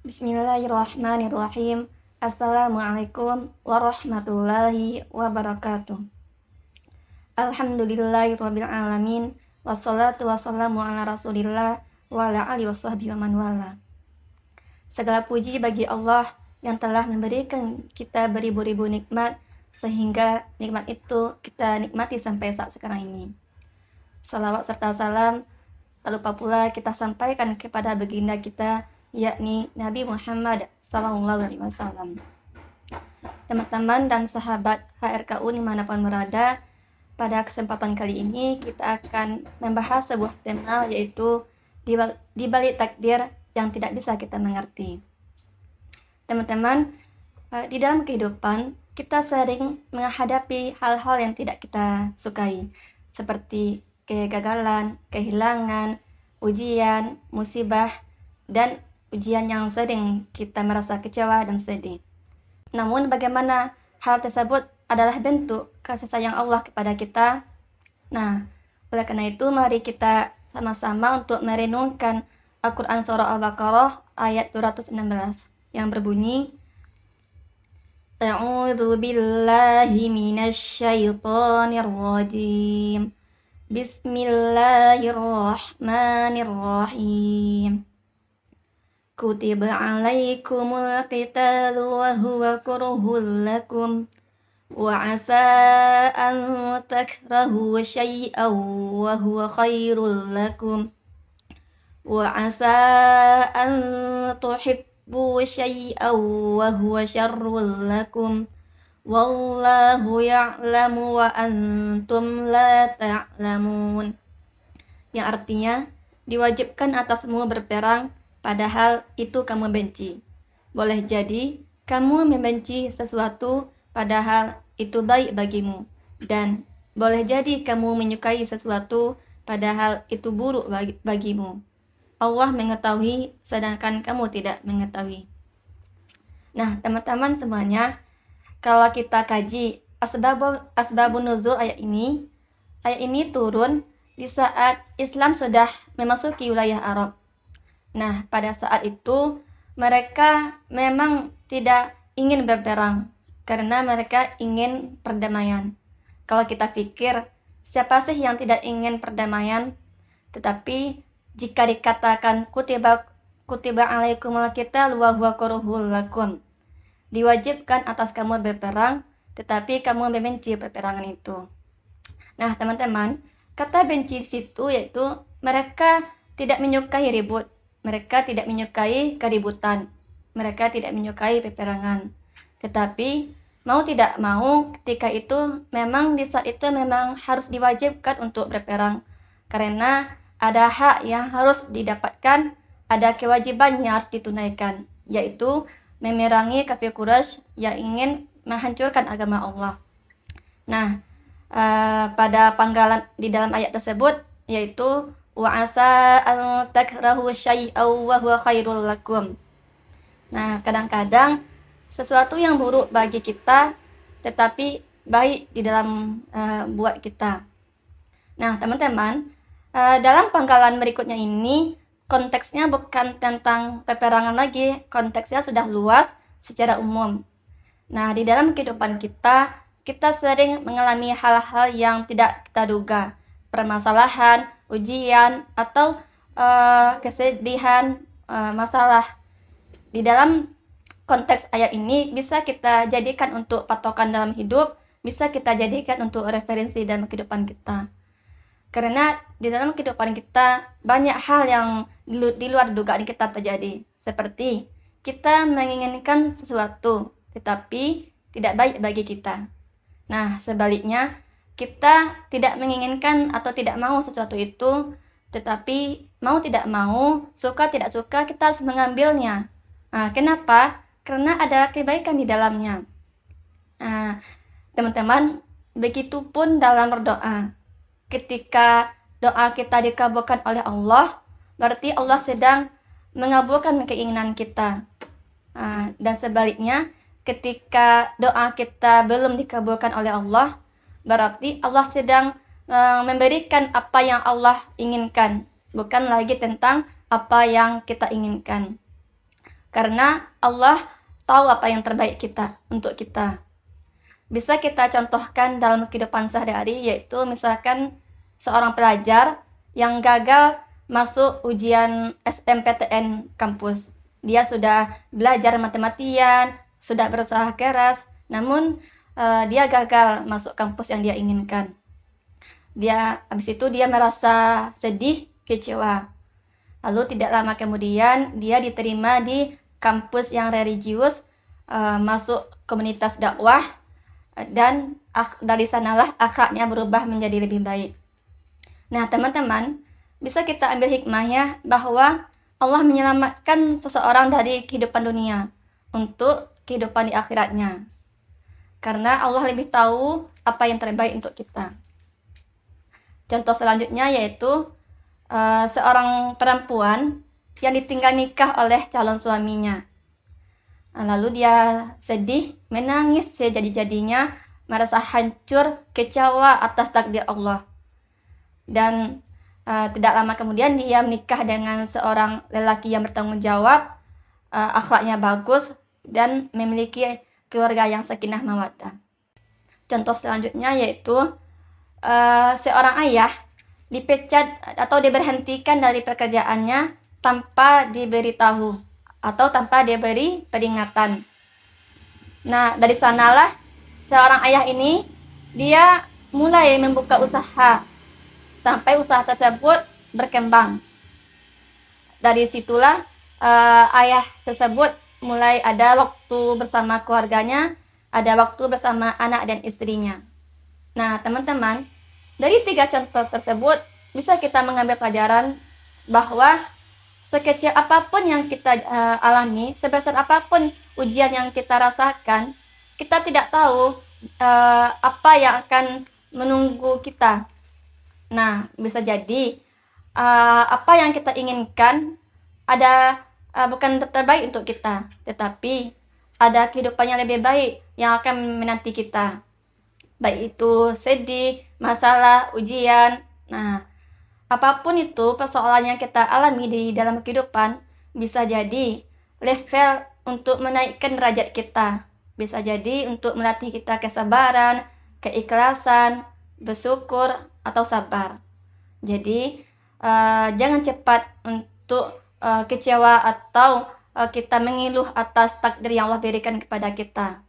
Bismillahirrahmanirrahim. Assalamualaikum warahmatullahi wabarakatuh. Alhamdulillahirabbil alamin. Wassalatu wassalamu ala Rasulillah wa ala alihi washabbihi wa man wala. Segala puji bagi Allah yang telah memberikan kita beribu-ribu nikmat sehingga nikmat itu kita nikmati sampai saat sekarang ini. Salawat serta salam tak lupa pula kita sampaikan kepada baginda kita, yakni Nabi Muhammad SAW. Teman-teman dan sahabat HRKU dimanapun berada, pada kesempatan kali ini kita akan membahas sebuah tema, yaitu di balik takdir yang tidak bisa kita mengerti. Teman-teman, di dalam kehidupan kita sering menghadapi hal-hal yang tidak kita sukai, seperti kegagalan, kehilangan, ujian, musibah, dan ujian yang sering kita merasa kecewa dan sedih. Namun bagaimana hal tersebut adalah bentuk kasih sayang Allah kepada kita. Nah, oleh karena itu mari kita sama-sama untuk merenungkan Al-Quran Surah Al-Baqarah ayat 216 yang berbunyi, A'udzu billahi minasy syaithanir rajim. Bismillahirrahmanirrahim. Kutiba alaikumul qitalu wa huwa kurhul lakum wa asa an takrahu syai'an wa huwa khairul lakum wa asa an tuhibbu syai'an wa huwa syarrul lakum wallahu ya'lamu wa antum la ta'lamun. Yang artinya, diwajibkan atasmu berperang padahal itu kamu benci. Boleh jadi kamu membenci sesuatu padahal itu baik bagimu, dan boleh jadi kamu menyukai sesuatu padahal itu buruk bagimu. Allah mengetahui sedangkan kamu tidak mengetahui. Nah, teman-teman semuanya, kalau kita kaji asbabun nuzul ayat ini turun di saat Islam sudah memasuki wilayah Arab. Nah, pada saat itu mereka memang tidak ingin berperang karena mereka ingin perdamaian. Kalau kita pikir, siapa sih yang tidak ingin perdamaian? Tetapi jika dikatakan kutiba alaikumul qitalu wa huwa kurhul lakum, diwajibkan atas kamu berperang, tetapi kamu membenci peperangan itu. Nah, teman-teman, kata benci di situ yaitu mereka tidak menyukai ribut, mereka tidak menyukai keributan, mereka tidak menyukai peperangan. Tetapi mau tidak mau, ketika itu memang di saat itu memang harus diwajibkan untuk berperang, karena ada hak yang harus didapatkan, ada kewajiban yang harus ditunaikan, yaitu memerangi kafir Quraisy yang ingin menghancurkan agama Allah. Nah, pada panggalan di dalam ayat tersebut yaitu wa asa an takrahu syai'an wa huwa khairul lakum. Nah, kadang-kadang sesuatu yang buruk bagi kita tetapi baik di dalam buat kita. Nah, teman-teman, dalam panggalan berikutnya ini konteksnya bukan tentang peperangan lagi, konteksnya sudah luas secara umum. Nah, di dalam kehidupan kita sering mengalami hal-hal yang tidak kita duga, permasalahan, ujian, atau kesedihan, masalah. Di dalam konteks ayat ini bisa kita jadikan untuk patokan dalam hidup, bisa kita jadikan untuk referensi dalam kehidupan kita. Karena di dalam kehidupan kita banyak hal yang di luar dugaan kita terjadi. Seperti kita menginginkan sesuatu tetapi tidak baik bagi kita. Nah, sebaliknya kita tidak menginginkan atau tidak mau sesuatu itu, tetapi mau tidak mau, suka tidak suka kita harus mengambilnya. Nah, kenapa? Karena ada kebaikan di dalamnya. Nah, teman-teman, begitu pun dalam berdoa. Ketika doa kita dikabulkan oleh Allah, berarti Allah sedang mengabulkan keinginan kita. Dan sebaliknya, ketika doa kita belum dikabulkan oleh Allah, berarti Allah sedang memberikan apa yang Allah inginkan, bukan lagi tentang apa yang kita inginkan. karena Allah tahu apa yang terbaik untuk kita. Bisa kita contohkan dalam kehidupan sehari-hari, yaitu misalkan seorang pelajar yang gagal masuk ujian SNMPTN kampus. Dia sudah belajar mati-matian, sudah berusaha keras, namun dia gagal masuk kampus yang dia inginkan. Habis itu dia merasa sedih, kecewa. Lalu tidak lama kemudian dia diterima di kampus yang religius, masuk komunitas dakwah, dan dari sanalah akhlaknya berubah menjadi lebih baik. Nah teman-teman, bisa kita ambil hikmahnya bahwa Allah menyelamatkan seseorang dari kehidupan dunia untuk kehidupan di akhiratnya, karena Allah lebih tahu apa yang terbaik untuk kita. Contoh selanjutnya yaitu seorang perempuan yang ditinggal nikah oleh calon suaminya. Lalu dia sedih, menangis sejadi-jadinya, merasa hancur, kecewa atas takdir Allah. Dan tidak lama kemudian dia menikah dengan seorang lelaki yang bertanggung jawab, akhlaknya bagus, dan memiliki keluarga yang sakinah mawaddah. Contoh selanjutnya yaitu seorang ayah dipecat atau diberhentikan dari pekerjaannya tanpa diberitahu atau tanpa diberi peringatan. Nah, dari sanalah seorang ayah ini dia mulai membuka usaha sampai usaha tersebut berkembang. Dari situlah ayah tersebut mulai ada waktu bersama keluarganya, ada waktu bersama anak dan istrinya. Nah, teman-teman, dari 3 contoh tersebut bisa kita mengambil pelajaran bahwa sekecil apapun yang kita alami, sebesar apapun ujian yang kita rasakan, kita tidak tahu apa yang akan menunggu kita. Nah, bisa jadi apa yang kita inginkan bukan terbaik untuk kita, tetapi ada kehidupan yang lebih baik yang akan menanti kita. Baik itu sedih, masalah, ujian. Nah, apapun itu persoalan yang kita alami di dalam kehidupan, bisa jadi level untuk menaikkan derajat kita. Bisa jadi untuk melatih kita kesabaran, keikhlasan, bersyukur, atau sabar. Jadi, jangan cepat untuk kecewa atau kita mengeluh atas takdir yang Allah berikan kepada kita.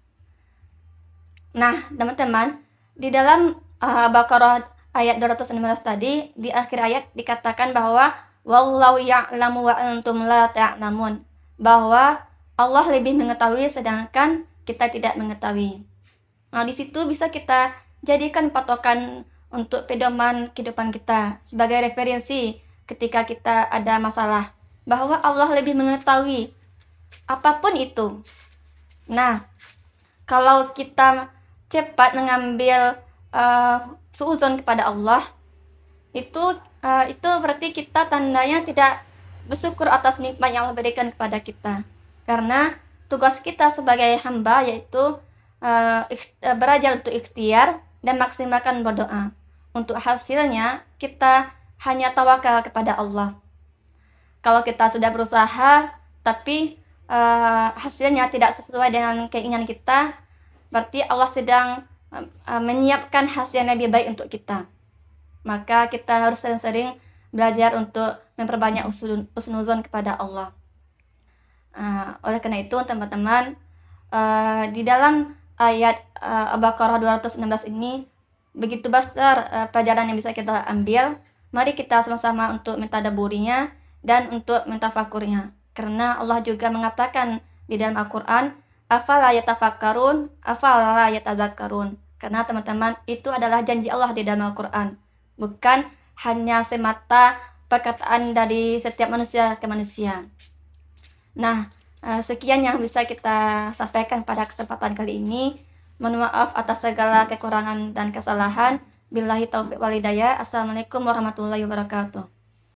Nah, teman-teman, di dalam Baqarah ayat 216 tadi, di akhir ayat dikatakan bahwa wallahu ya'lamu wa antum la ta'lamun, bahwa Allah lebih mengetahui sedangkan kita tidak mengetahui. Nah, di situ bisa kita jadikan patokan untuk pedoman kehidupan kita sebagai referensi ketika kita ada masalah, bahwa Allah lebih mengetahui apapun itu. Nah, kalau kita cepat mengambil suudzon kepada Allah, itu berarti kita tandanya tidak bersyukur atas nikmat yang Allah berikan kepada kita. Karena tugas kita sebagai hamba yaitu belajar untuk ikhtiar dan maksimalkan berdoa. Untuk hasilnya kita hanya tawakal kepada Allah. Kalau kita sudah berusaha tapi hasilnya tidak sesuai dengan keinginan kita, berarti Allah sedang menyiapkan hasil yang lebih baik untuk kita. Maka kita harus sering-sering belajar untuk memperbanyak husnuzon kepada Allah. Oleh karena itu teman-teman, di dalam ayat Baqarah 216 ini begitu besar pelajaran yang bisa kita ambil. Mari kita sama-sama untuk mentadaburinya dan untuk mentafakurnya. Karena Allah juga mengatakan di dalam Al-Quran, afala yatafakkarun, afala yatazakkarun. Karena teman-teman, itu adalah janji Allah di dalam Al-Quran, bukan hanya semata perkataan dari setiap manusia ke manusia. Nah, sekian yang bisa kita sampaikan pada kesempatan kali ini. Mohon maaf atas segala kekurangan dan kesalahan. Billahi taufiq wal hidayah. Assalamualaikum warahmatullahi wabarakatuh.